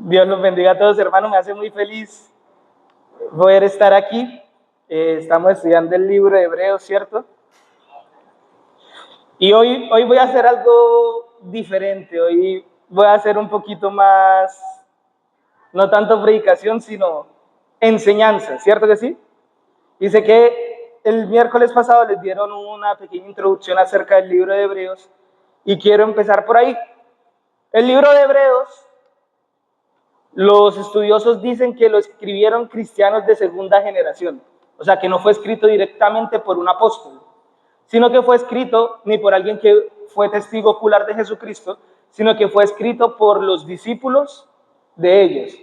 Dios los bendiga a todos, hermanos. Me hace muy feliz poder estar aquí. Estamos estudiando el libro de Hebreos, ¿cierto? Y hoy voy a hacer algo diferente. Hoy voy a hacer un poquito más, no tanto predicación, sino enseñanza, ¿cierto que sí? Y sé que el miércoles pasado les dieron una pequeña introducción acerca del libro de Hebreos y quiero empezar por ahí. El libro de Hebreos, los estudiosos dicen que lo escribieron cristianos de segunda generación, o sea, que no fue escrito directamente por un apóstol, sino que fue escrito ni por alguien que fue testigo ocular de Jesucristo, sino que fue escrito por los discípulos de ellos.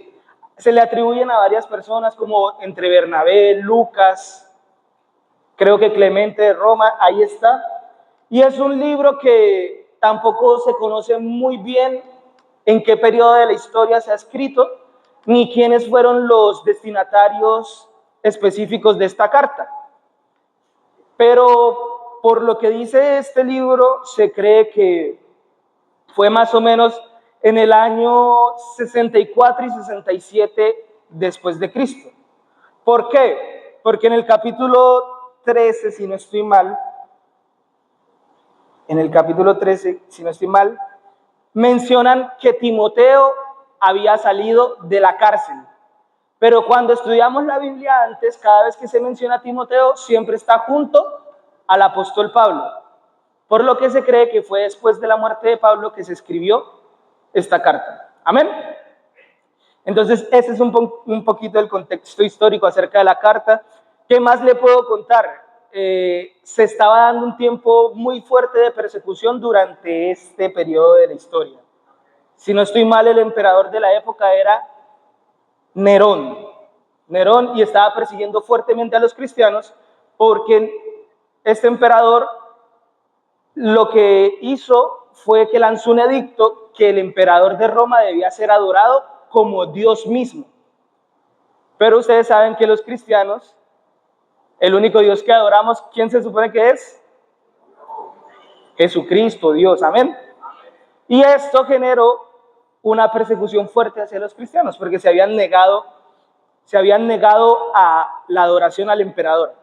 Se le atribuyen a varias personas, como entre Bernabé, Lucas, creo que Clemente de Roma, ahí está. Y es un libro que tampoco se conoce muy bien en qué periodo de la historia se ha escrito, ni quiénes fueron los destinatarios específicos de esta carta. Pero por lo que dice este libro, se cree que fue más o menos en el año 64 y 67 después de Cristo. ¿Por qué? Porque en el capítulo 13, si no estoy mal, mencionan que Timoteo había salido de la cárcel. Pero cuando estudiamos la Biblia antes, cada vez que se menciona a Timoteo, siempre está junto al apóstol Pablo. Por lo que se cree que fue después de la muerte de Pablo que se escribió esta carta. ¿Amén? Entonces, ese es un poquito el contexto histórico acerca de la carta. ¿Qué más le puedo contar? Se estaba dando un tiempo muy fuerte de persecución durante este periodo de la historia. Si no estoy mal, el emperador de la época era Nerón, y estaba persiguiendo fuertemente a los cristianos porque este emperador lo que hizo fue que lanzó un edicto que el emperador de Roma debía ser adorado como Dios mismo. Pero ustedes saben que los cristianos, el único Dios que adoramos, ¿quién se supone que es? Jesucristo, Dios, amén. Y esto generó una persecución fuerte hacia los cristianos porque se habían negado a la adoración al emperador.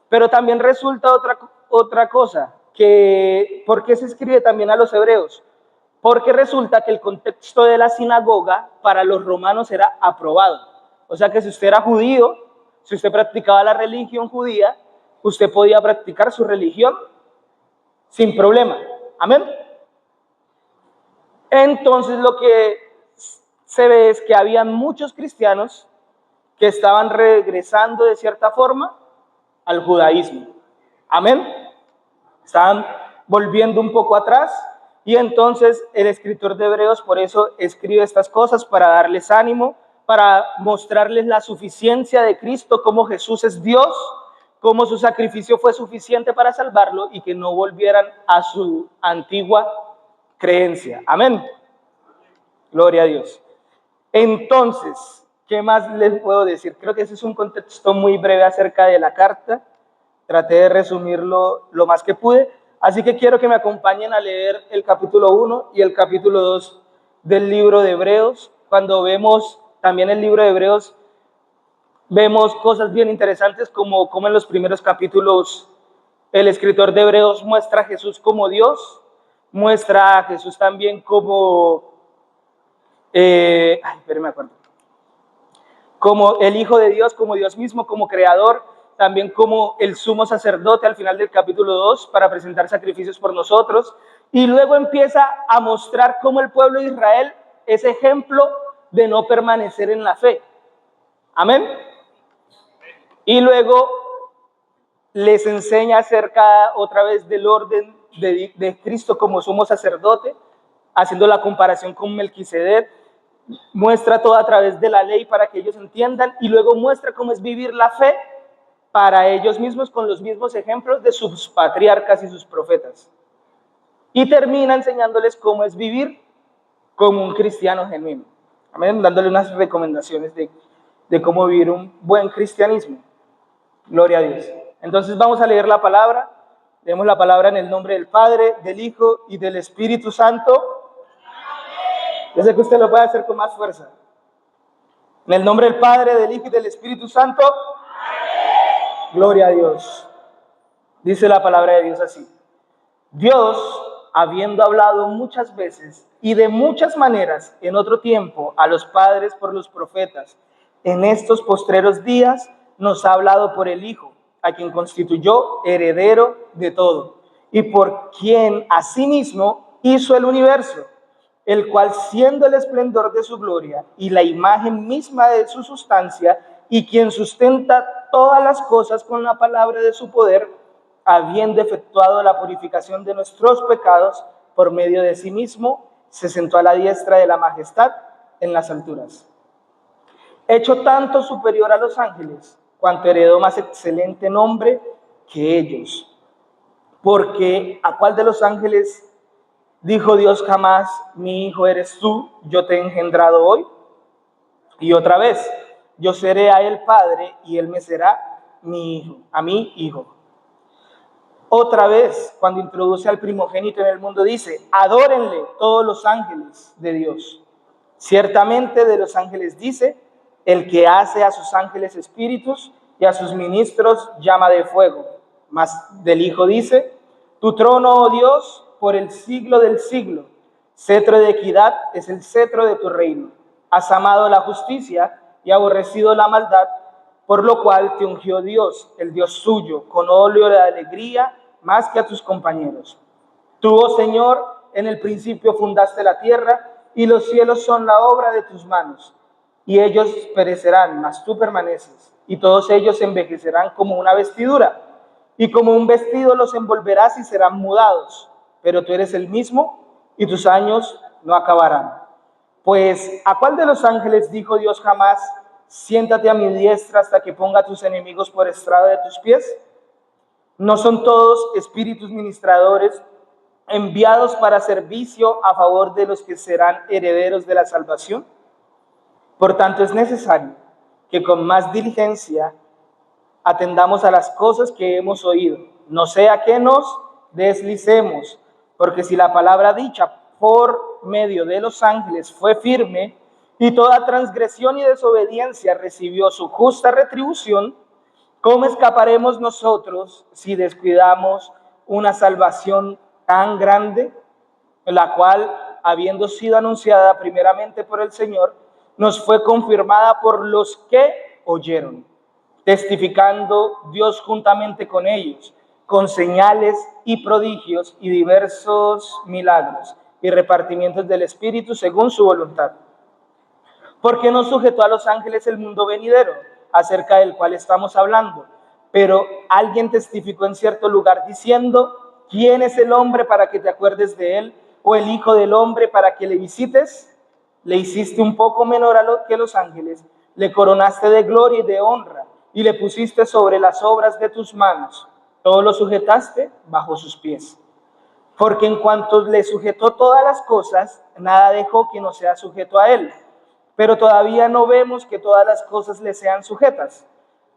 Pero también resulta otra cosa, que ¿por qué se escribe también a los hebreos? Porque resulta que el contexto de la sinagoga para los romanos era aprobado. O sea que si usted era judío, si usted practicaba la religión judía, usted podía practicar su religión sin problema. Amén. Entonces lo que se ve es que había muchos cristianos que estaban regresando de cierta forma al judaísmo. Amén. Estaban volviendo un poco atrás y entonces el escritor de Hebreos por eso escribe estas cosas para darles ánimo, para mostrarles la suficiencia de Cristo, cómo Jesús es Dios, cómo su sacrificio fue suficiente para salvarlo y que no volvieran a su antigua creencia. Amén. Gloria a Dios. Entonces, ¿qué más les puedo decir? Creo que ese es un contexto muy breve acerca de la carta. Traté de resumirlo lo más que pude. Así que quiero que me acompañen a leer el capítulo 1 y el capítulo 2 del libro de Hebreos. Cuando vemos también el libro de Hebreos, vemos cosas bien interesantes como en los primeros capítulos el escritor de Hebreos muestra a Jesús como Dios, muestra a Jesús también como como el Hijo de Dios, como Dios mismo, como creador, también como el sumo sacerdote al final del capítulo 2 para presentar sacrificios por nosotros, y luego empieza a mostrar cómo el pueblo de Israel es ejemplo de no permanecer en la fe. Amén. Y luego les enseña acerca otra vez del orden de Cristo como sumo sacerdote, haciendo la comparación con Melquisedec, muestra todo a través de la ley para que ellos entiendan y luego muestra cómo es vivir la fe para ellos mismos con los mismos ejemplos de sus patriarcas y sus profetas. Y termina enseñándoles cómo es vivir como un cristiano genuino. Amén, dándole unas recomendaciones de cómo vivir un buen cristianismo. Gloria a Dios. Entonces vamos a leer la palabra. Leemos la palabra en el nombre del Padre, del Hijo y del Espíritu Santo. Yo sé que usted lo puede hacer con más fuerza. En el nombre del Padre, del Hijo y del Espíritu Santo. Gloria a Dios. Dice la palabra de Dios así. Dios, habiendo hablado muchas veces y de muchas maneras en otro tiempo a los padres por los profetas, en estos postreros días nos ha hablado por el Hijo, a quien constituyó heredero de todo, y por quien asimismo hizo el universo, el cual, siendo el esplendor de su gloria y la imagen misma de su sustancia, y quien sustenta todas las cosas con la palabra de su poder, habiendo efectuado la purificación de nuestros pecados por medio de sí mismo, se sentó a la diestra de la majestad en las alturas. Hecho tanto superior a los ángeles, cuanto heredó más excelente nombre que ellos. Porque ¿a cuál de los ángeles dijo Dios jamás, mi hijo eres tú, yo te he engendrado hoy? Y otra vez, yo seré a él padre y él me será mi hijo, a mi hijo. Otra vez, cuando introduce al primogénito en el mundo, dice, adórenle todos los ángeles de Dios. Ciertamente de los ángeles dice, el que hace a sus ángeles espíritus y a sus ministros llama de fuego. Mas del Hijo dice, tu trono, oh Dios, por el siglo del siglo. Cetro de equidad es el cetro de tu reino. Has amado la justicia y aborrecido la maldad, por lo cual te ungió Dios, el Dios suyo, con óleo de alegría más que a tus compañeros. Tú, oh Señor, en el principio fundaste la tierra, y los cielos son la obra de tus manos. Y ellos perecerán, mas tú permaneces, y todos ellos envejecerán como una vestidura, y como un vestido los envolverás y serán mudados. Pero tú eres el mismo, y tus años no acabarán. Pues, ¿a cuál de los ángeles dijo Dios jamás, siéntate a mi diestra hasta que ponga a tus enemigos por estrado de tus pies? ¿No son todos espíritus ministradores enviados para servicio a favor de los que serán herederos de la salvación? Por tanto, es necesario que con más diligencia atendamos a las cosas que hemos oído, no sea que nos deslicemos, porque si la palabra dicha por medio de los ángeles fue firme, y toda transgresión y desobediencia recibió su justa retribución, ¿cómo escaparemos nosotros si descuidamos una salvación tan grande, la cual, habiendo sido anunciada primeramente por el Señor, nos fue confirmada por los que oyeron, testificando Dios juntamente con ellos, con señales y prodigios y diversos milagros y repartimientos del Espíritu según su voluntad? Porque no sujetó a los ángeles el mundo venidero, acerca del cual estamos hablando, pero alguien testificó en cierto lugar diciendo, ¿quién es el hombre para que te acuerdes de él? ¿O el hijo del hombre para que le visites? Le hiciste un poco menor que los ángeles, le coronaste de gloria y de honra, y le pusiste sobre las obras de tus manos. Todo lo sujetaste bajo sus pies. Porque en cuanto le sujetó todas las cosas, nada dejó que no sea sujeto a él. Pero todavía no vemos que todas las cosas le sean sujetas.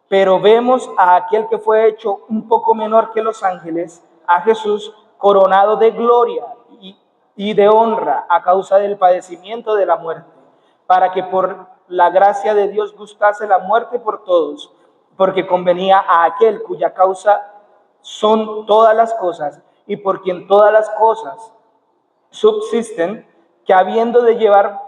Pero vemos a aquel que fue hecho un poco menor que los ángeles, a Jesús, coronado de gloria y de honra a causa del padecimiento de la muerte, para que por la gracia de Dios gustase la muerte por todos, porque convenía a aquel cuya causa son todas las cosas, y por quien todas las cosas subsisten, que habiendo de llevar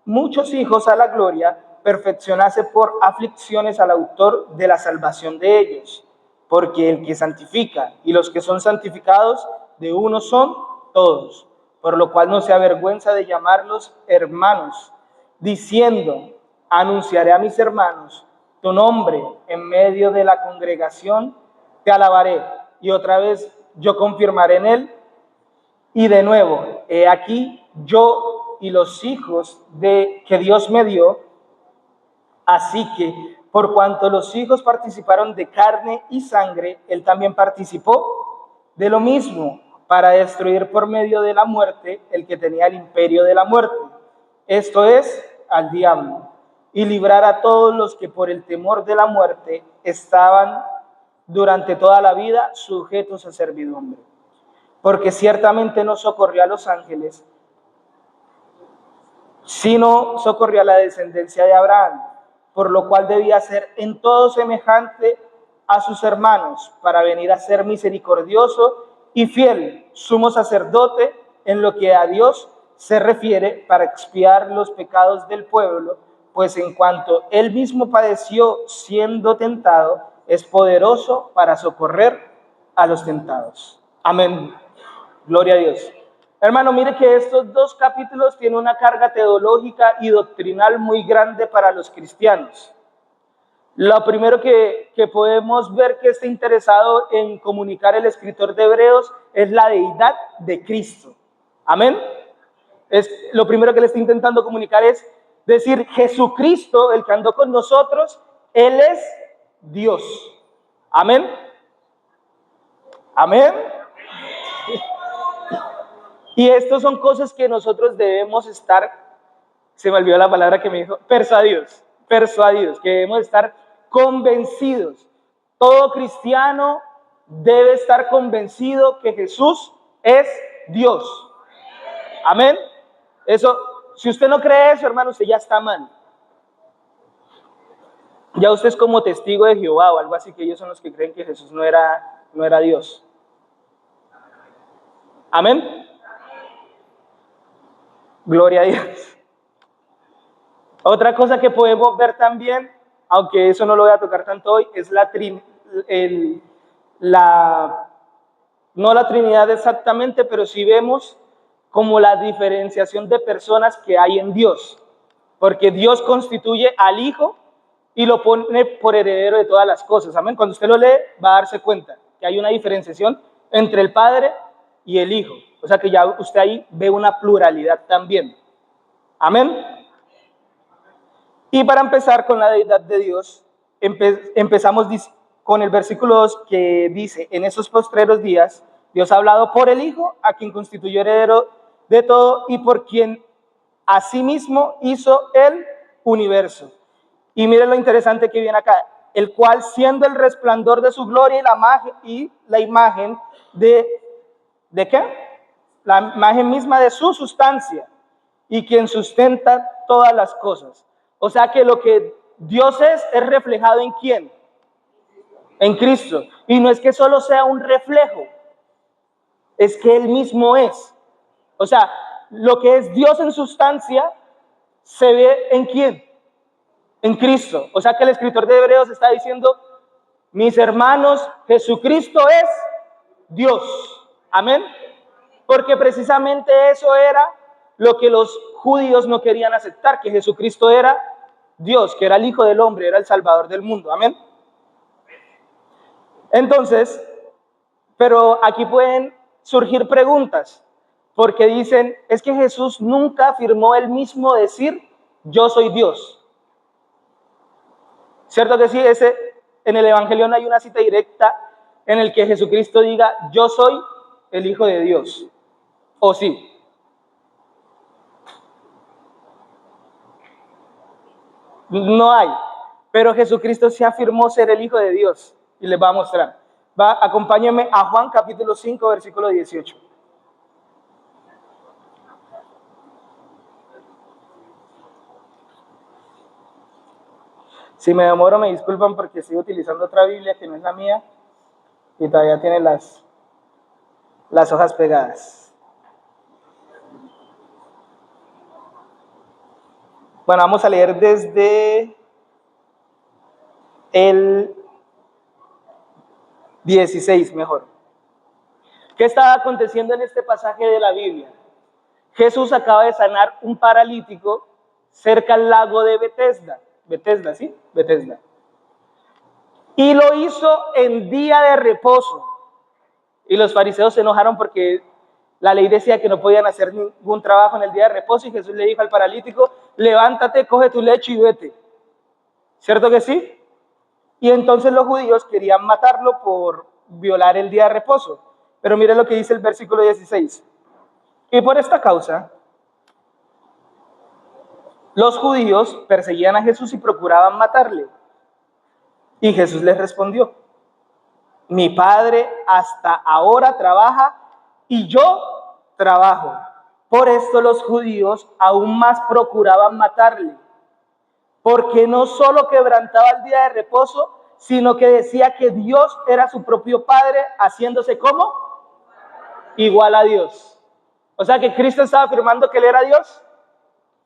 muchos hijos a la gloria, perfeccionase por aflicciones al autor de la salvación de ellos. Porque el que santifica y los que son santificados de uno son todos, por lo cual no se avergüenza de llamarlos hermanos, diciendo, anunciaré a mis hermanos tu nombre en medio de la congregación, te alabaré, y otra vez yo confirmaré en él, y de nuevo, he aquí yo y los hijos que Dios me dio. Así que, por cuanto los hijos participaron de carne y sangre, él también participó de lo mismo, para destruir por medio de la muerte el que tenía el imperio de la muerte, esto es, al diablo, y librar a todos los que por el temor de la muerte estaban durante toda la vida sujetos a servidumbre. Porque ciertamente no socorrió a los ángeles, sino socorrió a la descendencia de Abraham. por lo cual debía ser en todo semejante a sus hermanos, para venir a ser misericordioso y fiel, sumo sacerdote en lo que a Dios se refiere, para expiar los pecados del pueblo, pues en cuanto él mismo padeció siendo tentado, es poderoso para socorrer a los tentados. Amén. Gloria a Dios. Hermano, mire que estos dos capítulos tienen una carga teológica y doctrinal muy grande para los cristianos. Lo primero que podemos ver que está interesado en comunicar el escritor de Hebreos es la deidad de Cristo. Amén. Lo primero que le está intentando comunicar es decir, Jesucristo, el que andó con nosotros, Él es Dios. Amén. Amén. Y estas son cosas que nosotros debemos estar, se me olvidó la palabra que me dijo, persuadidos, que debemos estar convencidos. Todo cristiano debe estar convencido que Jesús es Dios. Amén. Eso, si usted no cree eso, hermano, usted ya está mal. Ya usted es como testigo de Jehová o algo así, que ellos son los que creen que Jesús no era Dios. Amén. Gloria a Dios. Otra cosa que podemos ver también, aunque eso no lo voy a tocar tanto hoy, es no la Trinidad exactamente, pero sí vemos como la diferenciación de personas que hay en Dios. Porque Dios constituye al Hijo y lo pone por heredero de todas las cosas. Amén. Cuando usted lo lee, va a darse cuenta que hay una diferenciación entre el Padre y el Hijo. O sea que ya usted ahí ve una pluralidad también. Amén. Y para empezar con la deidad de Dios, empezamos con el versículo 2 que dice, en esos postreros días, Dios ha hablado por el Hijo, a quien constituyó heredero de todo y por quien asimismo hizo el universo. Y miren lo interesante que viene acá, el cual siendo el resplandor de su gloria y la imagen ¿de qué? La imagen misma de su sustancia y quien sustenta todas las cosas. O sea que lo que Dios es reflejado ¿en quién? En Cristo. Y no es que solo sea un reflejo, es que Él mismo es. O sea, lo que es Dios en sustancia se ve ¿en quién? En Cristo. O sea que el escritor de Hebreos está diciendo, mis hermanos, Jesucristo es Dios. Amén. Porque precisamente eso era lo que los judíos no querían aceptar, que Jesucristo era Dios, que era el Hijo del Hombre, era el Salvador del mundo. Amén. Entonces, pero aquí pueden surgir preguntas, porque dicen, es que Jesús nunca afirmó él mismo decir, yo soy Dios. ¿Cierto que sí? En el Evangelio no hay una cita directa en el que Jesucristo diga, yo soy el Hijo de Dios. ¿O sí? No hay. Pero Jesucristo sí afirmó ser el Hijo de Dios. Y les va a mostrar. Acompáñenme a Juan capítulo 5, versículo 18. Si me demoro, me disculpan porque estoy utilizando otra Biblia que no es la mía y todavía tiene las hojas pegadas. Bueno, vamos a leer desde el 16 mejor. ¿Qué estaba aconteciendo en este pasaje de la Biblia? Jesús acaba de sanar un paralítico cerca al lago de Betesda. Betesda, ¿sí? Betesda. Y lo hizo en día de reposo. Y los fariseos se enojaron porque la ley decía que no podían hacer ningún trabajo en el día de reposo y Jesús le dijo al paralítico, levántate, coge tu lecho y vete. ¿Cierto que sí? Y entonces los judíos querían matarlo por violar el día de reposo. Pero mire lo que dice el versículo 16. Y por esta causa, los judíos perseguían a Jesús y procuraban matarle. Y Jesús les respondió, mi Padre hasta ahora trabaja y yo trabajo. Por esto los judíos aún más procuraban matarle, porque no solo quebrantaba el día de reposo, sino que decía que Dios era su propio Padre, haciéndose como igual a Dios. O sea que Cristo estaba afirmando que Él era Dios.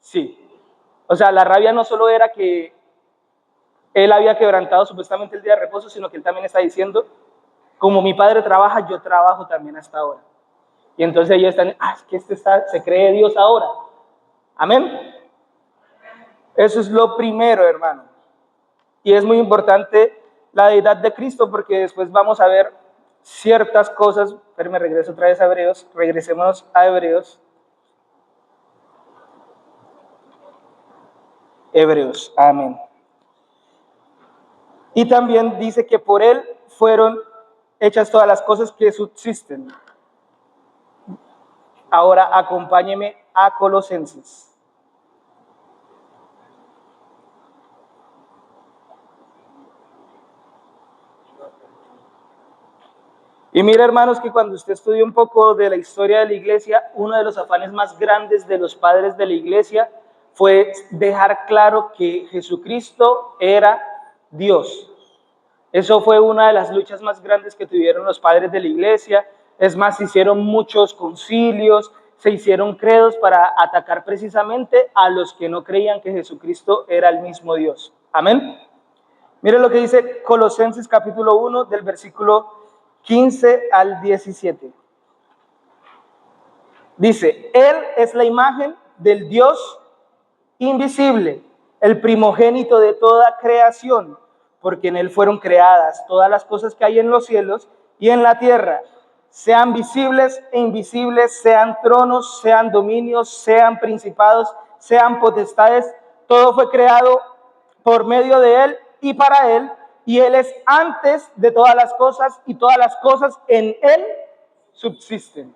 Sí. O sea, la rabia no solo era que Él había quebrantado supuestamente el día de reposo, sino que Él también está diciendo, como mi Padre trabaja, yo trabajo también hasta ahora. Y entonces ellos están, es que se cree Dios ahora. Amén. Eso es lo primero, hermano. Y es muy importante la deidad de Cristo, porque después vamos a ver ciertas cosas. Pero me regreso otra vez a Hebreos. Regresemos a Hebreos. Hebreos, amén. Y también dice que por Él fueron hechas todas las cosas que subsisten. Ahora acompáñeme a Colosenses. Y mira, hermanos, que cuando usted estudia un poco de la historia de la iglesia, uno de los afanes más grandes de los padres de la iglesia fue dejar claro que Jesucristo era Dios. Eso fue una de las luchas más grandes que tuvieron los padres de la iglesia. Es más, se hicieron muchos concilios, se hicieron credos para atacar precisamente a los que no creían que Jesucristo era el mismo Dios. Amén. Mire lo que dice Colosenses capítulo 1 del versículo 15 al 17. Dice, Él es la imagen del Dios invisible, el primogénito de toda creación, porque en Él fueron creadas todas las cosas que hay en los cielos y en la tierra, sean visibles e invisibles, sean tronos, sean dominios, sean principados, sean potestades, todo fue creado por medio de Él y para Él, y Él es antes de todas las cosas, y todas las cosas en Él subsisten.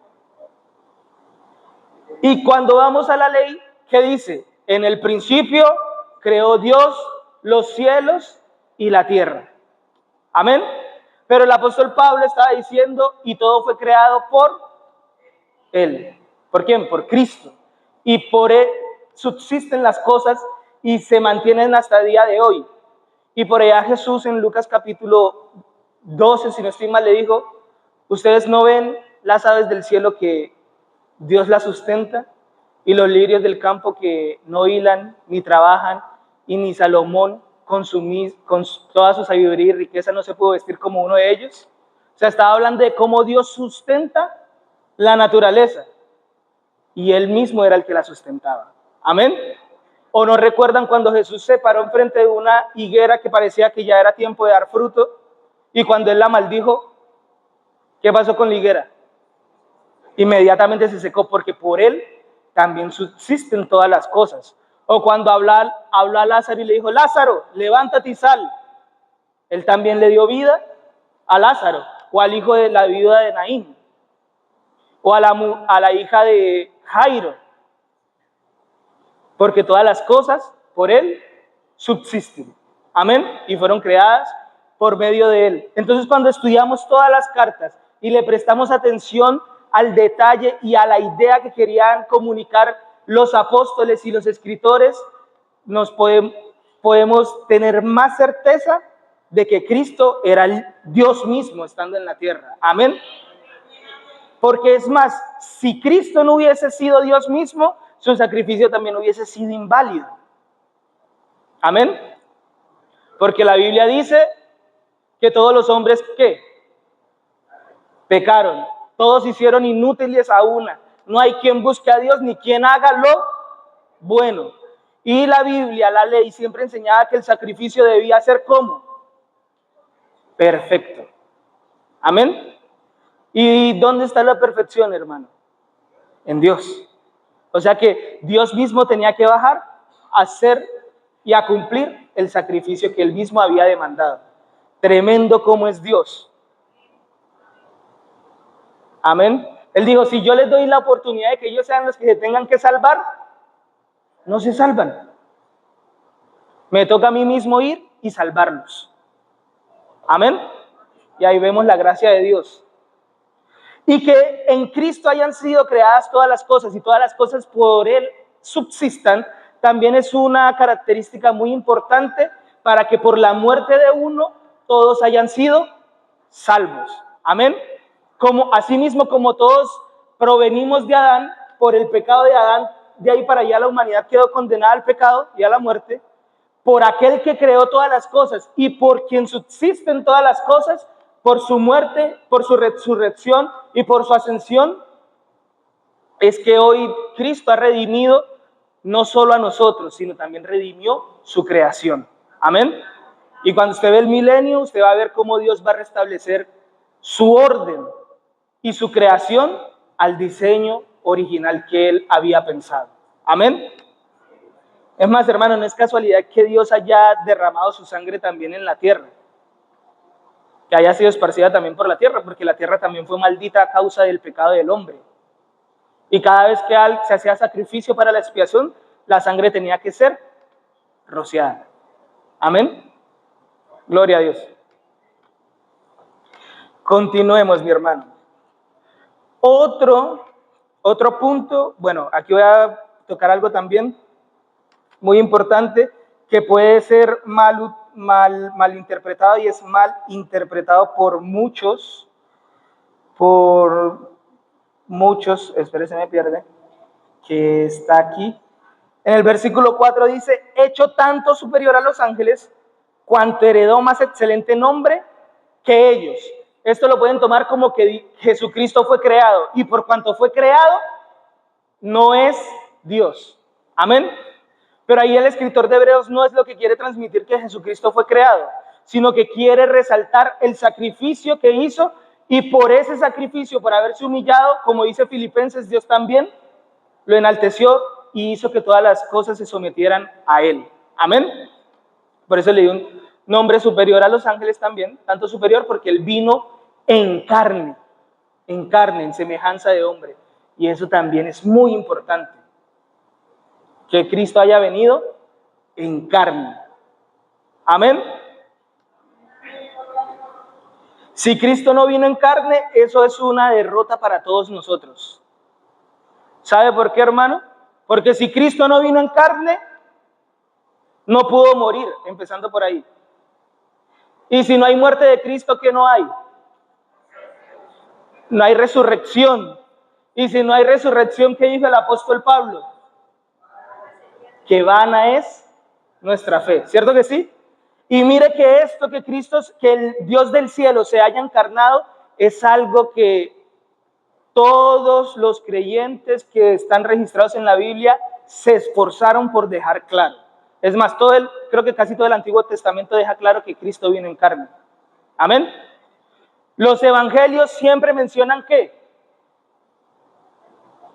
Y cuando vamos a la ley, ¿qué dice? En el principio creó Dios los cielos y la tierra. Amén. Pero el apóstol Pablo estaba diciendo, y todo fue creado por Él. ¿Por quién? Por Cristo. Y por Él subsisten las cosas y se mantienen hasta el día de hoy. Y por allá Jesús en Lucas capítulo 12, si no estoy mal, le dijo, ustedes no ven las aves del cielo que Dios las sustenta, y los lirios del campo que no hilan ni trabajan, y ni Salomón con toda su sabiduría y riqueza no se pudo vestir como uno de ellos. O sea, estaba hablando de cómo Dios sustenta la naturaleza, y Él mismo era el que la sustentaba. Amén. ¿O no recuerdan cuando Jesús se paró enfrente de una higuera que parecía que ya era tiempo de dar fruto? Y cuando Él la maldijo, ¿qué pasó con la higuera? Inmediatamente se secó, porque por Él también subsisten todas las cosas. O cuando habló a Lázaro y le dijo, Lázaro, levántate y sal. Él también le dio vida a Lázaro, o al hijo de la viuda de Naín, o a la hija de Jairo. Porque todas las cosas por Él subsisten. Amén. Y fueron creadas por medio de Él. Entonces, cuando estudiamos todas las cartas y le prestamos atención al detalle y a la idea que querían comunicar los apóstoles y los escritores, nos podemos tener más certeza de que Cristo era el Dios mismo estando en la tierra. Amén. Porque es más, si Cristo no hubiese sido Dios mismo, su sacrificio también hubiese sido inválido. Amén. Porque la Biblia dice que todos los hombres, ¿qué? Pecaron. Todos hicieron inútiles a una. No hay quien busque a Dios ni quien haga lo bueno. Y la Biblia, la ley, siempre enseñaba que el sacrificio debía ser ¿cómo? Perfecto. Amén. ¿Y dónde está la perfección, hermano? En Dios. O sea que Dios mismo tenía que bajar a hacer y a cumplir el sacrificio que Él mismo había demandado. Tremendo como es Dios. Amén. Él dijo, si yo les doy la oportunidad de que ellos sean los que se tengan que salvar, no se salvan. Me toca a mí mismo ir y salvarlos. Amén. Y ahí vemos la gracia de Dios. Y que en Cristo hayan sido creadas todas las cosas y todas las cosas por Él subsistan, también es una característica muy importante para que por la muerte de uno todos hayan sido salvos. Amén. Como asimismo, como todos provenimos de Adán, por el pecado de Adán, de ahí para allá la humanidad quedó condenada al pecado y a la muerte. Por aquel que creó todas las cosas y por quien subsisten todas las cosas, por su muerte, por su resurrección y por su ascensión, es que hoy Cristo ha redimido no solo a nosotros, sino también redimió su creación. Amén. Y cuando usted ve el milenio, usted va a ver cómo Dios va a restablecer su orden y su creación al diseño original que Él había pensado. Amén. Es más, hermano, no es casualidad que Dios haya derramado su sangre también en la tierra, que haya sido esparcida también por la tierra, porque la tierra también fue maldita a causa del pecado del hombre. Y cada vez que se hacía sacrificio para la expiación, la sangre tenía que ser rociada. Amén. Gloria a Dios. Continuemos, mi hermano. Otro punto, bueno, aquí voy a tocar algo también muy importante que puede ser mal interpretado y es mal interpretado por muchos, espérese, me pierde, que está aquí. En el versículo 4 dice, hecho tanto superior a los ángeles, cuanto heredó más excelente nombre que ellos. Esto lo pueden tomar como que Jesucristo fue creado, y por cuanto fue creado, no es Dios. Amén. Pero ahí el escritor de Hebreos no es lo que quiere transmitir que Jesucristo fue creado, sino que quiere resaltar el sacrificio que hizo, y por ese sacrificio, por haberse humillado, como dice Filipenses, Dios también lo enalteció y hizo que todas las cosas se sometieran a Él. Amén. Por eso le dio un nombre superior a los ángeles también, tanto superior porque Él vino en carne, en semejanza de hombre. Y eso también es muy importante, que Cristo haya venido en carne. Amén. Si Cristo no vino en carne, eso es una derrota para todos nosotros. ¿Sabe por qué, hermano? Porque si Cristo no vino en carne, no pudo morir, empezando por ahí. Y si no hay muerte de Cristo, ¿qué no hay? No hay resurrección. Y si no hay resurrección, ¿qué dice el apóstol Pablo? Que vana es nuestra fe, ¿cierto que sí? Y mire que esto, que Cristo, que el Dios del cielo se haya encarnado, es algo que todos los creyentes que están registrados en la Biblia se esforzaron por dejar claro. Es más, creo que casi todo el Antiguo Testamento deja claro que Cristo vino en carne. Amén. Los evangelios siempre mencionan ¿qué?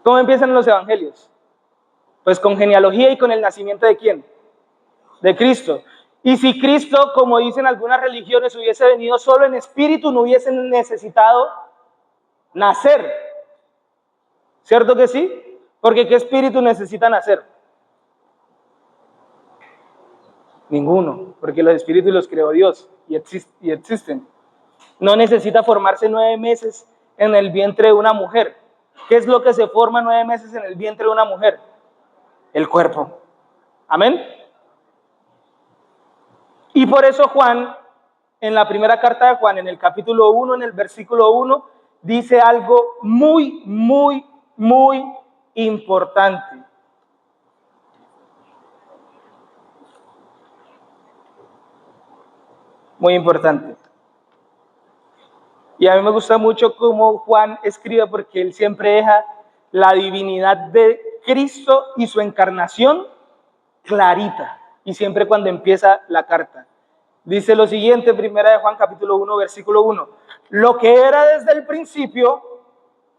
¿Cómo empiezan los evangelios? Pues con genealogía y con el nacimiento ¿de quién? De Cristo. Y si Cristo, como dicen algunas religiones, hubiese venido solo en espíritu, no hubiesen necesitado nacer. ¿Cierto que sí? Porque ¿qué espíritu necesita nacer? Ninguno, porque los espíritus los creó Dios y existen. No necesita formarse 9 meses en el vientre de una mujer. ¿Qué es lo que se forma 9 meses en el vientre de una mujer? El cuerpo. Amén. Y por eso Juan, en la primera carta de Juan, en el capítulo 1, en el versículo 1, dice algo muy, muy, muy importante. Muy importante. Y a mí me gusta mucho cómo Juan escribe, porque él siempre deja la divinidad de Cristo y su encarnación clarita. Y siempre cuando empieza la carta. Dice lo siguiente, primera de Juan, capítulo 1, versículo 1. Lo que era desde el principio,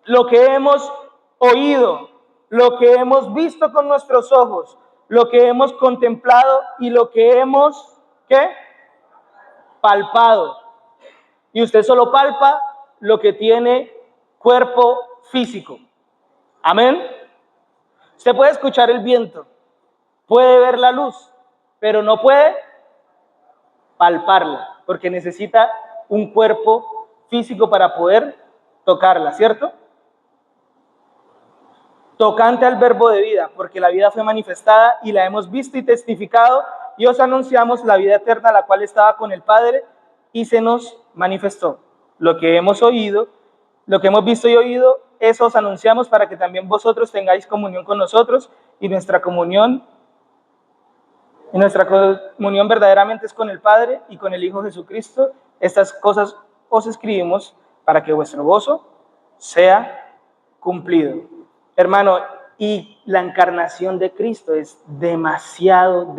lo que hemos oído, lo que hemos visto con nuestros ojos, lo que hemos contemplado y lo que hemos, ¿qué? Palpado. Y usted solo palpa lo que tiene cuerpo físico. Amén. Usted puede escuchar el viento, puede ver la luz, pero no puede palparla, porque necesita un cuerpo físico para poder tocarla, ¿cierto? tocante al verbo de vida, porque la vida fue manifestada y la hemos visto y testificado, y os anunciamos la vida eterna, la cual estaba con el Padre y se nos manifestó. Lo que hemos oído, lo que hemos visto y oído, eso os anunciamos para que también vosotros tengáis comunión con nosotros, y nuestra comunión verdaderamente es con el Padre y con el Hijo Jesucristo. Estas cosas os escribimos para que vuestro gozo sea cumplido. Hermano, y la encarnación de Cristo es demasiado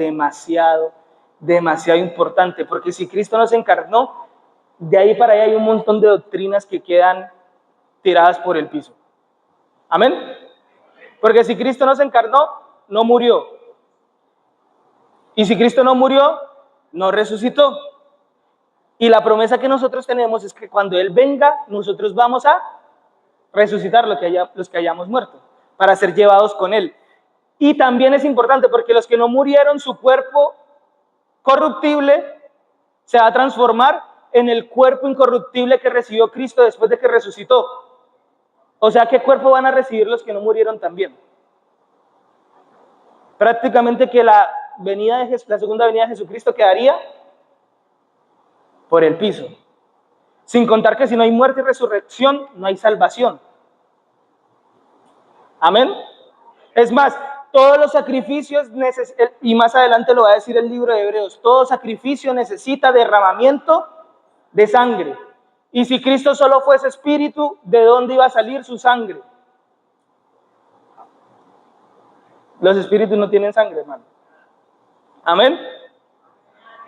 importante, porque si Cristo no se encarnó, de ahí para allá hay un montón de doctrinas que quedan tiradas por el piso. Amén. Porque si Cristo no se encarnó, no murió. Y si Cristo no murió, no resucitó. Y la promesa que nosotros tenemos es que cuando Él venga, nosotros vamos a resucitar los que hayamos muerto, para ser llevados con Él. Y también es importante porque los que no murieron, su cuerpo corruptible se va a transformar en el cuerpo incorruptible que recibió Cristo después de que resucitó. O sea, ¿qué cuerpo van a recibir los que no murieron también? Prácticamente que la segunda venida de Jesucristo quedaría por el piso. Sin contar que si no hay muerte y resurrección, no hay salvación. Amén. Es más, todos los sacrificios, y más adelante lo va a decir el libro de Hebreos, todo sacrificio necesita derramamiento de sangre. Y si Cristo solo fuese espíritu, ¿de dónde iba a salir su sangre? Los espíritus no tienen sangre, hermano. Amén.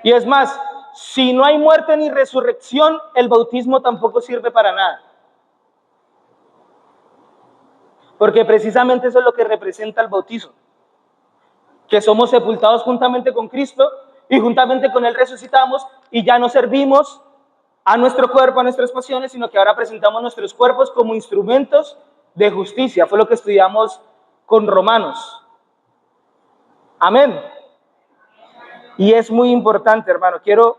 Y es más, si no hay muerte ni resurrección, el bautismo tampoco sirve para nada. Porque precisamente eso es lo que representa el bautizo. Que somos sepultados juntamente con Cristo y juntamente con Él resucitamos, y ya no servimos a nuestro cuerpo, a nuestras pasiones, sino que ahora presentamos nuestros cuerpos como instrumentos de justicia. Fue lo que estudiamos con Romanos. Amén. Y es muy importante, hermano. Quiero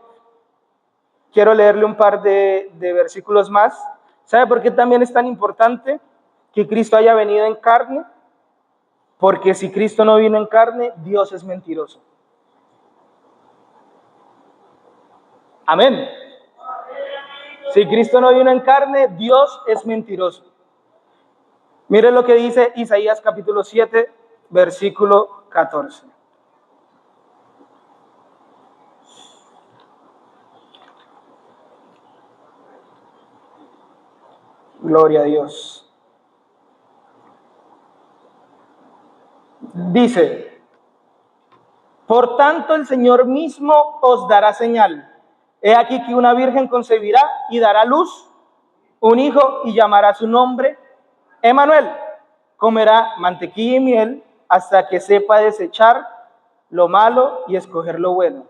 leerle un par de versículos más. ¿Sabe por qué también es tan importante que Cristo haya venido en carne? Porque si Cristo no vino en carne, Dios es mentiroso. Amén. Si Cristo no vino en carne, Dios es mentiroso. Mire lo que dice Isaías capítulo 7, versículo 14. Gloria a Dios. Dice: por tanto el Señor mismo os dará señal. He aquí que una virgen concebirá y dará a luz un hijo y llamará su nombre Emmanuel. Comerá mantequilla y miel hasta que sepa desechar lo malo y escoger lo bueno.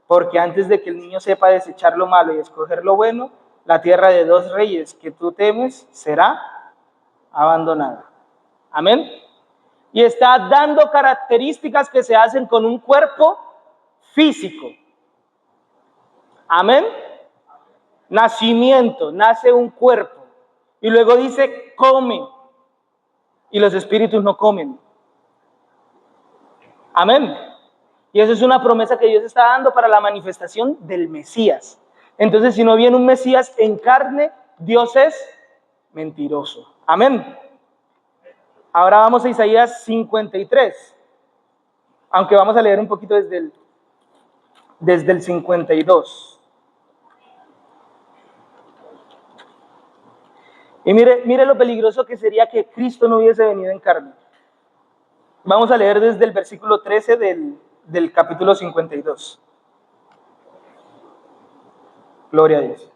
Porque antes de que el niño sepa desechar lo malo y escoger lo bueno, la tierra de dos reyes que tú temes será abandonada. Amén. Y está dando características que se hacen con un cuerpo físico. Amén. Nacimiento, nace un cuerpo. Y luego dice, come. Y los espíritus no comen. Amén. Y eso es una promesa que Dios está dando para la manifestación del Mesías. Entonces, si no viene un Mesías en carne, Dios es mentiroso. Amén. Ahora vamos a Isaías 53. Aunque vamos a leer un poquito desde el 52. Y mire lo peligroso que sería que Cristo no hubiese venido en carne. Vamos a leer desde el versículo 13 del capítulo 52. Gloria a Dios.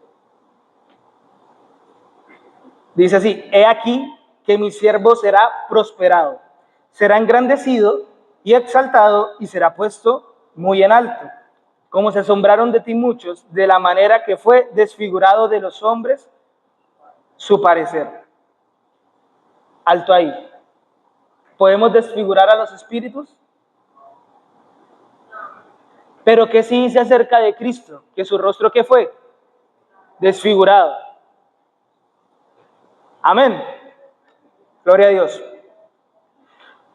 Dice así: he aquí que mi siervo será prosperado, será engrandecido y exaltado y será puesto muy en alto. Como se asombraron de ti muchos, de la manera que fue desfigurado de los hombres su parecer. Alto ahí. ¿Podemos desfigurar a los espíritus? Pero ¿qué sí dice acerca de Cristo? Que su rostro, ¿qué fue? Desfigurado. Amén. Gloria a Dios.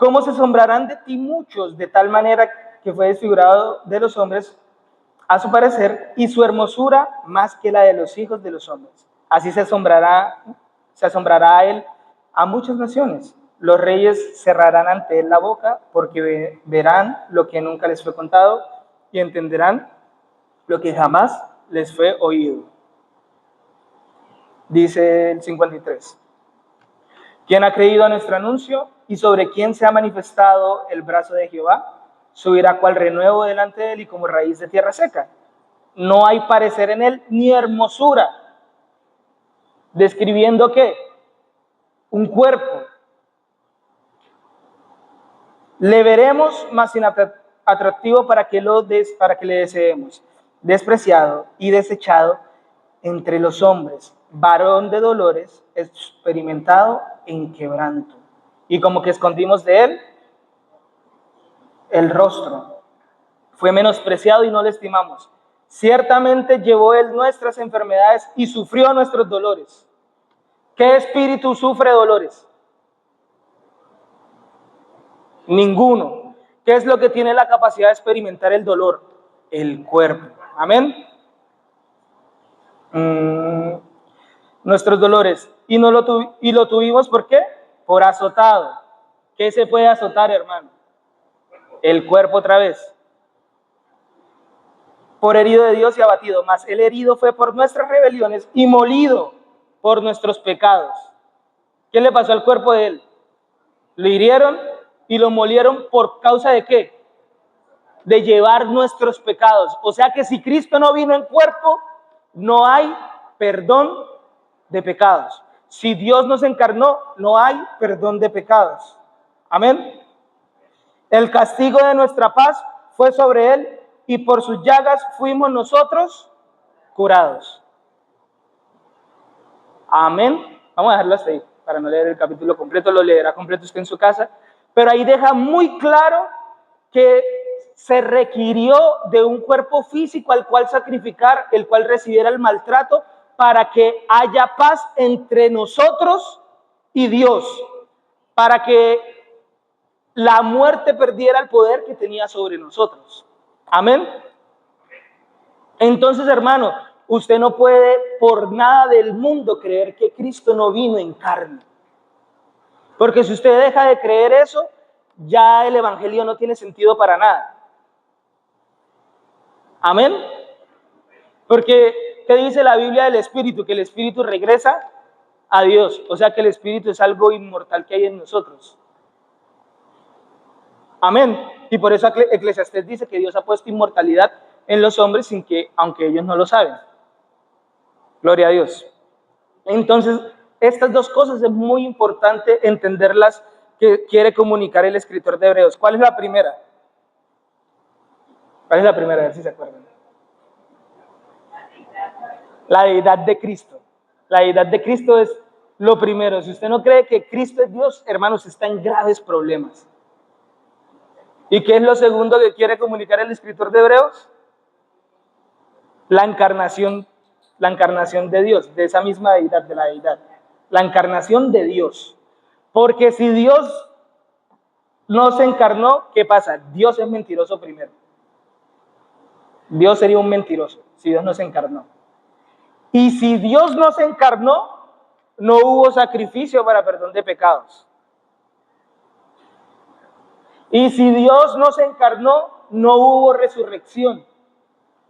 ¿Cómo se asombrarán de ti muchos, de tal manera que fue desfigurado de los hombres a su parecer, y su hermosura más que la de los hijos de los hombres? Así se asombrará a él a muchas naciones. Los reyes cerrarán ante él la boca, porque verán lo que nunca les fue contado y entenderán lo que jamás les fue oído. Dice el 53. ¿Quién ha creído a nuestro anuncio y sobre quién se ha manifestado el brazo de Jehová? Subirá cual renuevo delante de él y como raíz de tierra seca. No hay parecer en él ni hermosura. ¿Describiendo qué? Un cuerpo. Le veremos más atractivo para que le deseemos. Despreciado y desechado entre los hombres, varón de dolores, experimentado en quebranto. Y como que escondimos de él el rostro. Fue menospreciado y no le estimamos. Ciertamente llevó él nuestras enfermedades y sufrió nuestros dolores. ¿Qué espíritu sufre dolores? Ninguno. ¿Qué es lo que tiene la capacidad de experimentar el dolor? El cuerpo. Amén. Nuestros dolores. Y lo tuvimos, ¿por qué? Por azotado. ¿Qué se puede azotar, hermano? El cuerpo otra vez. Por herido de Dios y abatido. Mas el herido fue por nuestras rebeliones y molido por nuestros pecados. ¿Qué le pasó al cuerpo de él? Lo hirieron y lo molieron por causa de qué? De llevar nuestros pecados. O sea que si Cristo no vino en cuerpo, no hay perdón de pecados. Si Dios nos encarnó, no hay perdón de pecados. Amén. El castigo de nuestra paz fue sobre él y por sus llagas fuimos nosotros curados. Amén. Vamos a dejarlo hasta ahí para no leer el capítulo completo, lo leerá completo usted en su casa. Pero ahí deja muy claro que se requirió de un cuerpo físico al cual sacrificar, el cual recibiera el maltrato, para que haya paz entre nosotros y Dios, para que la muerte perdiera el poder que tenía sobre nosotros. Amén. Entonces, hermano, usted no puede por nada del mundo creer que Cristo no vino en carne. Porque si usted deja de creer eso, ya el evangelio no tiene sentido para nada. Amén. Porque, ¿qué dice la Biblia del Espíritu? Que el Espíritu regresa a Dios. O sea que el Espíritu es algo inmortal que hay en nosotros. Amén. Y por eso Eclesiastés dice que Dios ha puesto inmortalidad en los hombres sin que, aunque ellos no lo saben. Gloria a Dios. Entonces, estas dos cosas es muy importante entenderlas que quiere comunicar el escritor de Hebreos. ¿Cuál es la primera? ¿Cuál es la primera? A ver si se acuerdan. La deidad de Cristo. La deidad de Cristo es lo primero. Si usted no cree que Cristo es Dios, hermanos, está en graves problemas. ¿Y qué es lo segundo que quiere comunicar el escritor de Hebreos? La encarnación de Dios, de esa misma deidad, de la deidad. La encarnación de Dios. Porque si Dios no se encarnó, ¿qué pasa? Dios es mentiroso primero. Dios sería un mentiroso si Dios no se encarnó. Y si Dios no se encarnó, no hubo sacrificio para perdón de pecados. Y si Dios no se encarnó, no hubo resurrección.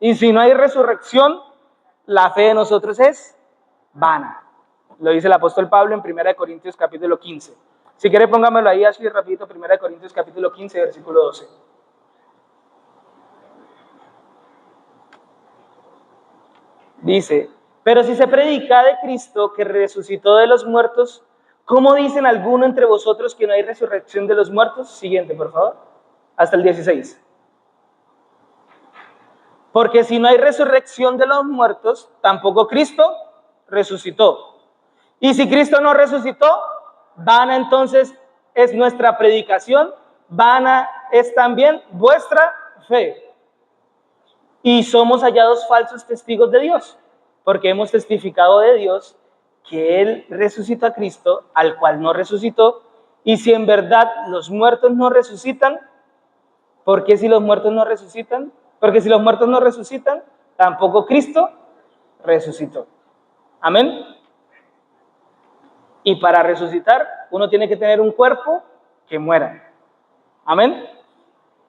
Y si no hay resurrección, la fe de nosotros es vana. Lo dice el apóstol Pablo en 1 Corintios capítulo 15. Si quiere póngamelo ahí así rapidito, 1 Corintios capítulo 15, versículo 12. Dice, pero si se predica de Cristo que resucitó de los muertos, ¿cómo dicen alguno entre vosotros que no hay resurrección de los muertos? Siguiente, por favor. Hasta el 16. Porque si no hay resurrección de los muertos, tampoco Cristo resucitó. Y si Cristo no resucitó, vana entonces es nuestra predicación, vana es también vuestra fe. Y somos hallados falsos testigos de Dios, porque hemos testificado de Dios que Él resucitó a Cristo, al cual no resucitó, Y si en verdad los muertos no resucitan, ¿por qué si los muertos no resucitan? Porque si los muertos no resucitan, tampoco Cristo resucitó. Amén. Y para resucitar, uno tiene que tener un cuerpo que muera. Amén.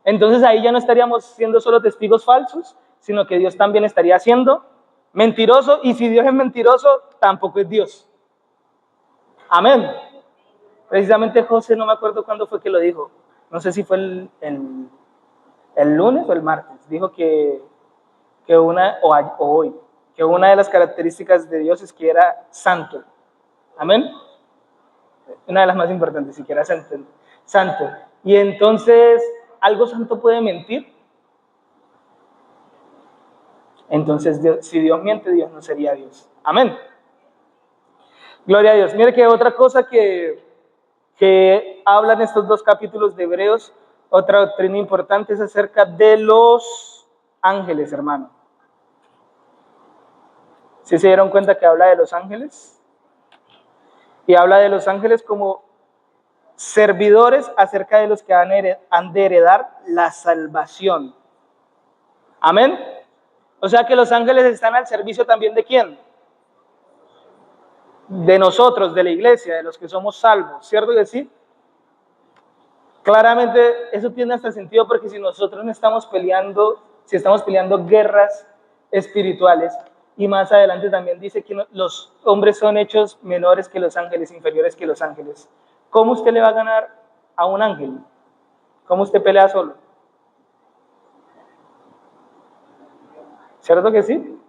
Entonces ahí ya no estaríamos siendo solo testigos falsos, sino que Dios también estaría siendo mentiroso. Y si Dios es mentiroso, tampoco es Dios. Amén. Precisamente José, no me acuerdo cuándo fue que lo dijo. No sé si fue el lunes o el martes. Dijo que hoy, que una de las características de Dios es que era santo. Amén. Una de las más importantes, si que era santo. Y entonces, ¿algo santo puede mentir? Entonces, si Dios miente, Dios no sería Dios. Amén. Gloria a Dios. Mire que otra cosa que hablan estos dos capítulos de Hebreos, otra doctrina importante es acerca de los ángeles, hermano. ¿Sí se dieron cuenta que habla de los ángeles? Y habla de los ángeles como servidores acerca de los que han de heredar la salvación. Amén. O sea que los ángeles están al servicio también de ¿quién? De nosotros, de la iglesia, de los que somos salvos, ¿cierto que sí? Claramente eso tiene hasta sentido porque si nosotros no estamos peleando, si estamos peleando guerras espirituales, y más adelante también dice que los hombres son hechos menores que los ángeles, inferiores que los ángeles. ¿Cómo usted le va a ganar a un ángel? ¿Cómo usted pelea solo? ¿Cierto que sí?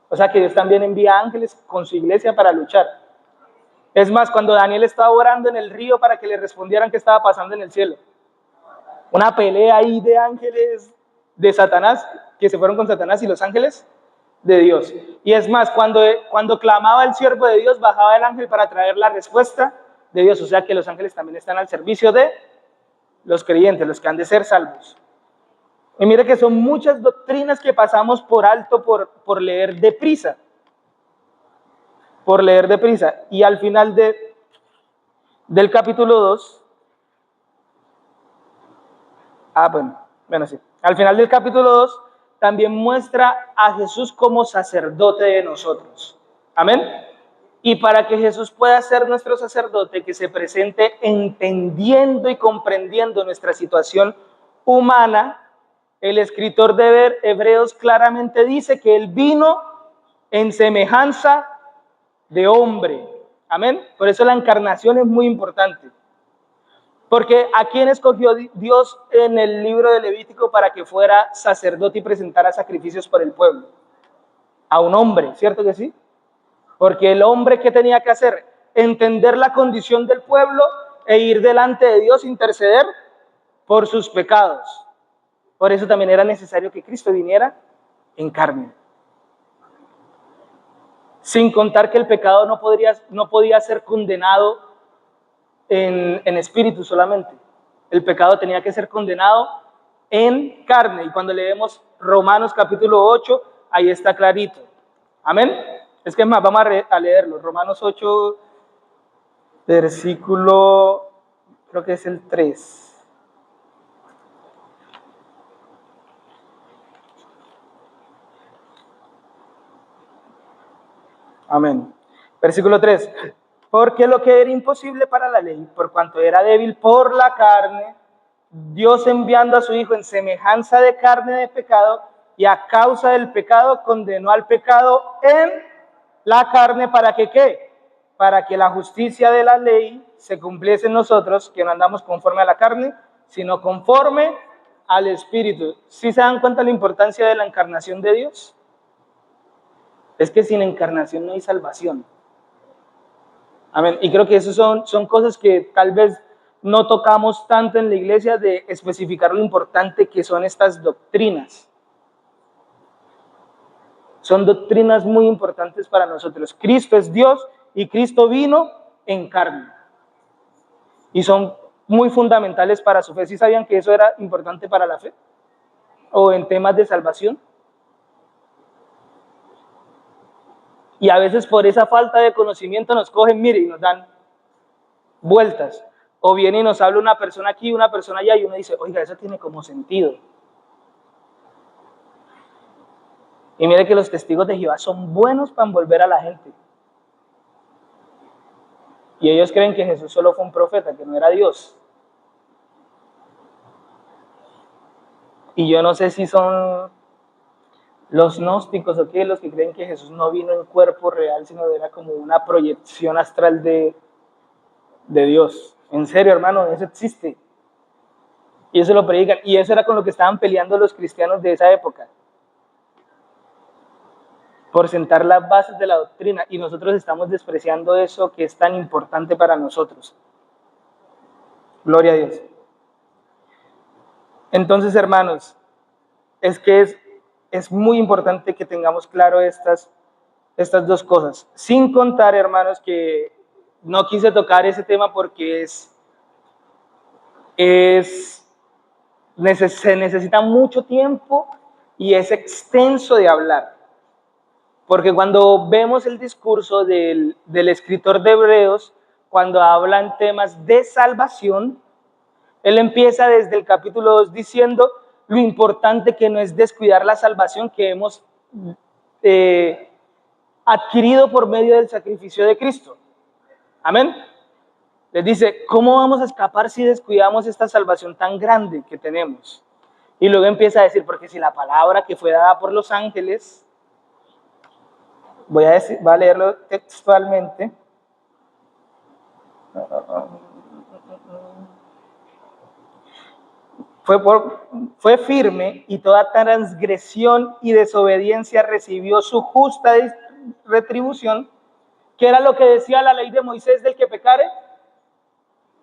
O sea que Dios también envía ángeles con su iglesia para luchar. Es más, cuando Daniel estaba orando en el río para que le respondieran qué estaba pasando en el cielo, una pelea ahí de ángeles de Satanás, que se fueron con Satanás, y los ángeles de Dios. Y es más, cuando clamaba el siervo de Dios, bajaba el ángel para traer la respuesta de Dios. O sea que los ángeles también están al servicio de los creyentes, los que han de ser salvos. Y mire que son muchas doctrinas que pasamos por alto por leer deprisa. Por leer deprisa. Y al final del capítulo 2, bueno, sí. Al final del capítulo 2 también muestra a Jesús como sacerdote de nosotros. Amén. Y para que Jesús pueda ser nuestro sacerdote, que se presente entendiendo y comprendiendo nuestra situación humana, el escritor de Hebreos claramente dice que Él vino en semejanza de hombre. Amén. Por eso la encarnación es muy importante. Porque ¿a quién escogió Dios en el libro de Levítico para que fuera sacerdote y presentara sacrificios por el pueblo? A un hombre, ¿cierto que sí? Porque el hombre, ¿qué tenía que hacer? Entender la condición del pueblo e ir delante de Dios, interceder por sus pecados. Por eso también era necesario que Cristo viniera en carne. Sin contar que el pecado no podía ser condenado en espíritu solamente. El pecado tenía que ser condenado en carne. Y cuando leemos Romanos capítulo 8, ahí está clarito. Amén. Es que más, vamos a leerlo. Romanos 8, versículo, creo que es el 3. Amén. Versículo 3. Porque lo que era imposible para la ley, por cuanto era débil por la carne, Dios enviando a su Hijo en semejanza de carne de pecado, y a causa del pecado condenó al pecado en la carne, ¿para que qué? Para que la justicia de la ley se cumpliese en nosotros, que no andamos conforme a la carne, sino conforme al Espíritu. ¿Sí se dan cuenta de la importancia de la encarnación de Dios? Es que sin encarnación no hay salvación. Amén. Y creo que eso son cosas que tal vez no tocamos tanto en la iglesia, de especificar lo importante que son estas doctrinas. Son doctrinas muy importantes para nosotros. Cristo es Dios y Cristo vino en carne. Y son muy fundamentales para su fe. ¿Sí sabían que eso era importante para la fe? ¿O en temas de salvación? Y a veces por esa falta de conocimiento nos cogen, mire, y nos dan vueltas. O viene y nos habla una persona aquí, una persona allá, y uno dice, oiga, eso tiene como sentido. Y mire que los testigos de Jehová son buenos para envolver a la gente. Y ellos creen que Jesús solo fue un profeta, que no era Dios. Y yo no sé si son los gnósticos o qué, los que creen que Jesús no vino en cuerpo real, sino era como una proyección astral de Dios. En serio, hermano, eso existe. Y eso lo predican. Y eso era con lo que estaban peleando los cristianos de esa época. Por sentar las bases de la doctrina. Y nosotros estamos despreciando eso que es tan importante para nosotros. Gloria a Dios. Entonces, hermanos, es que es muy importante que tengamos claro estas dos cosas. Sin contar, hermanos, que no quise tocar ese tema porque se necesita mucho tiempo y es extenso de hablar. Porque cuando vemos el discurso del escritor de Hebreos, cuando habla en temas de salvación, él empieza desde el capítulo 2 diciendo lo importante que no es descuidar la salvación que hemos adquirido por medio del sacrificio de Cristo. Amén. Les dice, ¿cómo vamos a escapar si descuidamos esta salvación tan grande que tenemos? Y luego empieza a decir, porque si la palabra que fue dada por los ángeles, voy a leerlo textualmente, fue firme y toda transgresión y desobediencia recibió su justa retribución, que era lo que decía la ley de Moisés: del que pecare,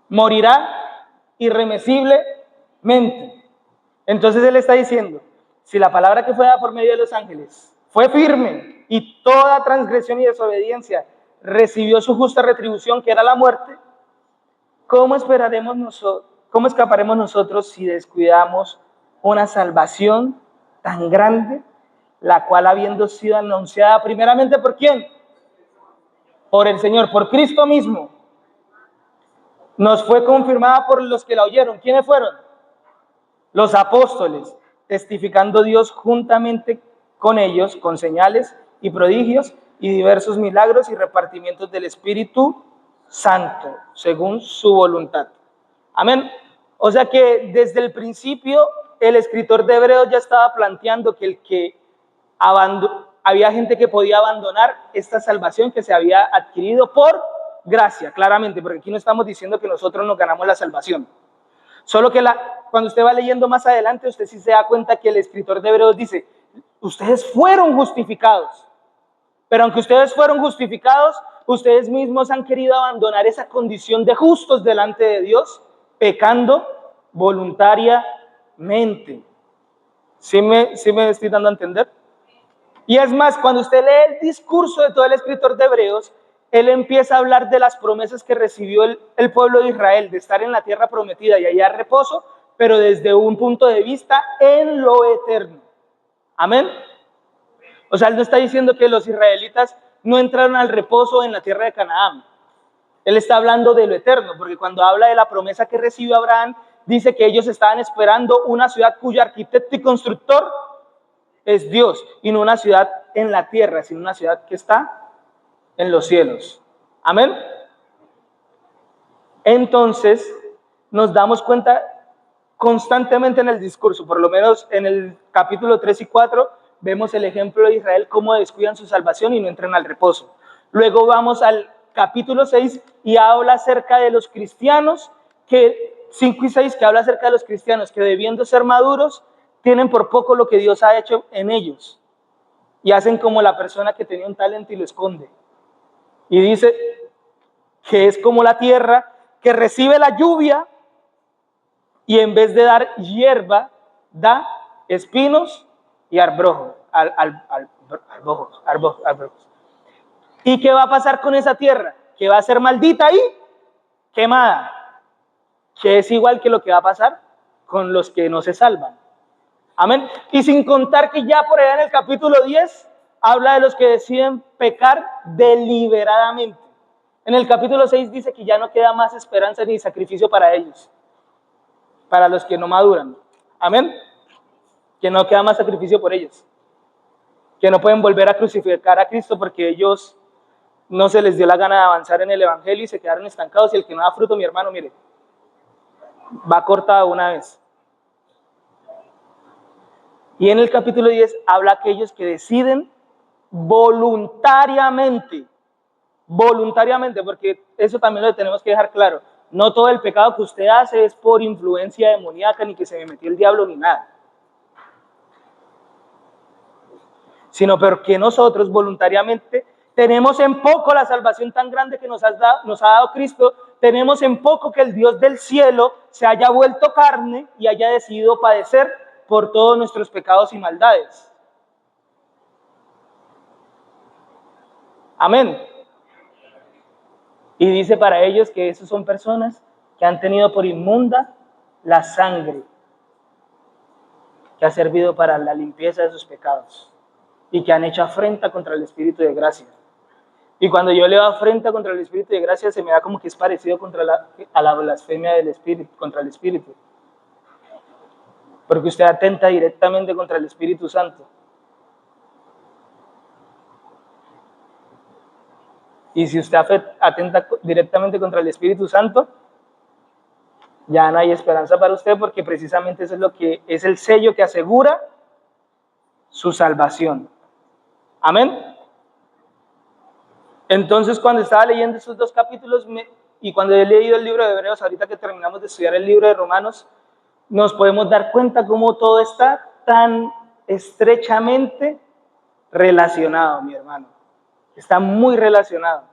morirá irremisiblemente. Entonces él está diciendo, si la palabra que fue dada por medio de los ángeles fue firme y toda transgresión y desobediencia recibió su justa retribución, que era la muerte, ¿cómo escaparemos nosotros si descuidamos una salvación tan grande, la cual, habiendo sido anunciada primeramente por quién? Por el Señor, por Cristo mismo, nos fue confirmada por los que la oyeron? ¿Quiénes fueron? Los apóstoles, testificando Dios juntamente con ellos, con señales y prodigios y diversos milagros y repartimientos del Espíritu Santo, según su voluntad. Amén. O sea que desde el principio el escritor de Hebreos ya estaba planteando que había gente que podía abandonar esta salvación que se había adquirido por gracia, claramente, porque aquí no estamos diciendo que nosotros nos ganamos la salvación. Solo que cuando usted va leyendo más adelante, usted sí se da cuenta que el escritor de Hebreos dice, ustedes fueron justificados, pero aunque ustedes fueron justificados, ustedes mismos han querido abandonar esa condición de justos delante de Dios, pecando voluntariamente. ¿Sí me estoy dando a entender? Y es más, cuando usted lee el discurso de todo el escritor de Hebreos, él empieza a hablar de las promesas que recibió el pueblo de Israel, de estar en la tierra prometida y hallar reposo, pero desde un punto de vista en lo eterno. Amén. O sea, él no está diciendo que los israelitas no entraron al reposo en la tierra de Canaán. Él está hablando de lo eterno, porque cuando habla de la promesa que recibió Abraham, dice que ellos estaban esperando una ciudad cuyo arquitecto y constructor es Dios, y no una ciudad en la tierra, sino una ciudad que está en los cielos. Amén. Entonces, nos damos cuenta constantemente en el discurso, por lo menos en el capítulo 3 y 4, vemos el ejemplo de Israel, cómo descuidan su salvación y no entran al reposo. Luego vamos al capítulo 6 y habla acerca de los cristianos, 5 y 6, que habla acerca de los cristianos que, debiendo ser maduros, tienen por poco lo que Dios ha hecho en ellos y hacen como la persona que tenía un talento y lo esconde. Y dice que es como la tierra que recibe la lluvia y en vez de dar hierba, da espinos y arbrojos. ¿Y qué va a pasar con esa tierra? Que va a ser maldita y quemada. Que es igual que lo que va a pasar con los que no se salvan. Amén. Y sin contar que ya por allá en el capítulo 10 habla de los que deciden pecar deliberadamente. En el capítulo 6 dice que ya no queda más esperanza ni sacrificio para ellos, para los que no maduran. Amén. Que no queda más sacrificio por ellos. Que no pueden volver a crucificar a Cristo porque ellos no se les dio la gana de avanzar en el evangelio y se quedaron estancados. Y el que no da fruto, mi hermano, mire, va cortado una vez. Y en el capítulo 10 habla aquellos que deciden voluntariamente, porque eso también lo tenemos que dejar claro. No todo el pecado que usted hace es por influencia demoníaca, ni que se me metió el diablo, ni nada. Sino porque nosotros voluntariamente tenemos en poco la salvación tan grande que nos ha dado Cristo, tenemos en poco que el Dios del cielo se haya vuelto carne y haya decidido padecer por todos nuestros pecados y maldades. Amén. Y dice para ellos que esos son personas que han tenido por inmunda la sangre que ha servido para la limpieza de sus pecados y que han hecho afrenta contra el Espíritu de gracia. Y cuando yo leo afrenta contra el Espíritu de gracia, se me da como que es parecido a la blasfemia del Espíritu, contra el Espíritu. Porque usted atenta directamente contra el Espíritu Santo. Y si usted atenta directamente contra el Espíritu Santo, ya no hay esperanza para usted, porque precisamente eso es lo que es el sello que asegura su salvación. Amén. Entonces, cuando estaba leyendo esos dos capítulos y cuando he leído el libro de Hebreos, ahorita que terminamos de estudiar el libro de Romanos, nos podemos dar cuenta cómo todo está tan estrechamente relacionado, mi hermano. Está muy relacionado.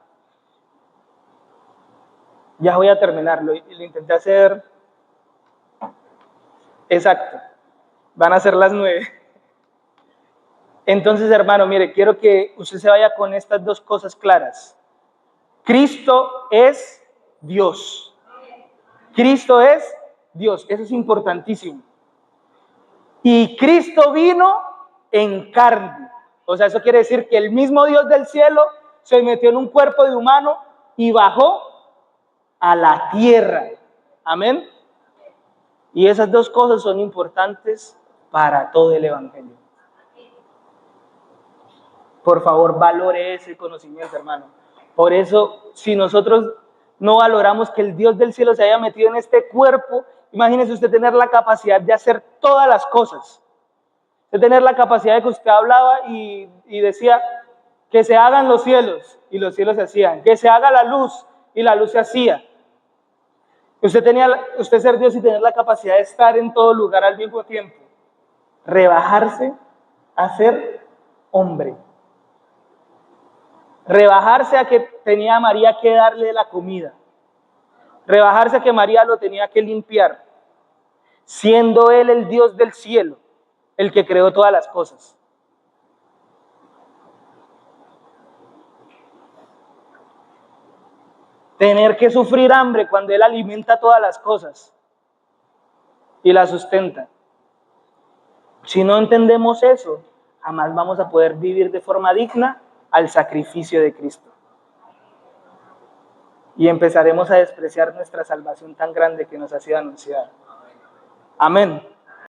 Ya voy a terminarlo. Lo intenté hacer exacto. Van a ser las 9. Entonces, hermano, mire, quiero que usted se vaya con estas dos cosas claras. Cristo es Dios. Cristo es Dios. Eso es importantísimo. Y Cristo vino en carne. O sea, eso quiere decir que el mismo Dios del cielo se metió en un cuerpo de humano y bajó a la tierra. Amén. Y esas dos cosas son importantes para todo el evangelio. Por favor, valore ese conocimiento, hermano. Por eso, si nosotros no valoramos que el Dios del cielo se haya metido en este cuerpo, imagínese usted tener la capacidad de hacer todas las cosas. De tener la capacidad de que usted hablaba y decía que se hagan los cielos, y los cielos se hacían. Que se haga la luz, y la luz se hacía. Usted ser Dios y tener la capacidad de estar en todo lugar al mismo tiempo. Rebajarse a ser hombre. Rebajarse a que tenía a María que darle la comida. Rebajarse a que María lo tenía que limpiar. Siendo Él el Dios del cielo, el que creó todas las cosas. Tener que sufrir hambre cuando Él alimenta todas las cosas y las sustenta. Si no entendemos eso, jamás vamos a poder vivir de forma digna al sacrificio de Cristo. Y empezaremos a despreciar nuestra salvación tan grande que nos ha sido anunciada. Amén.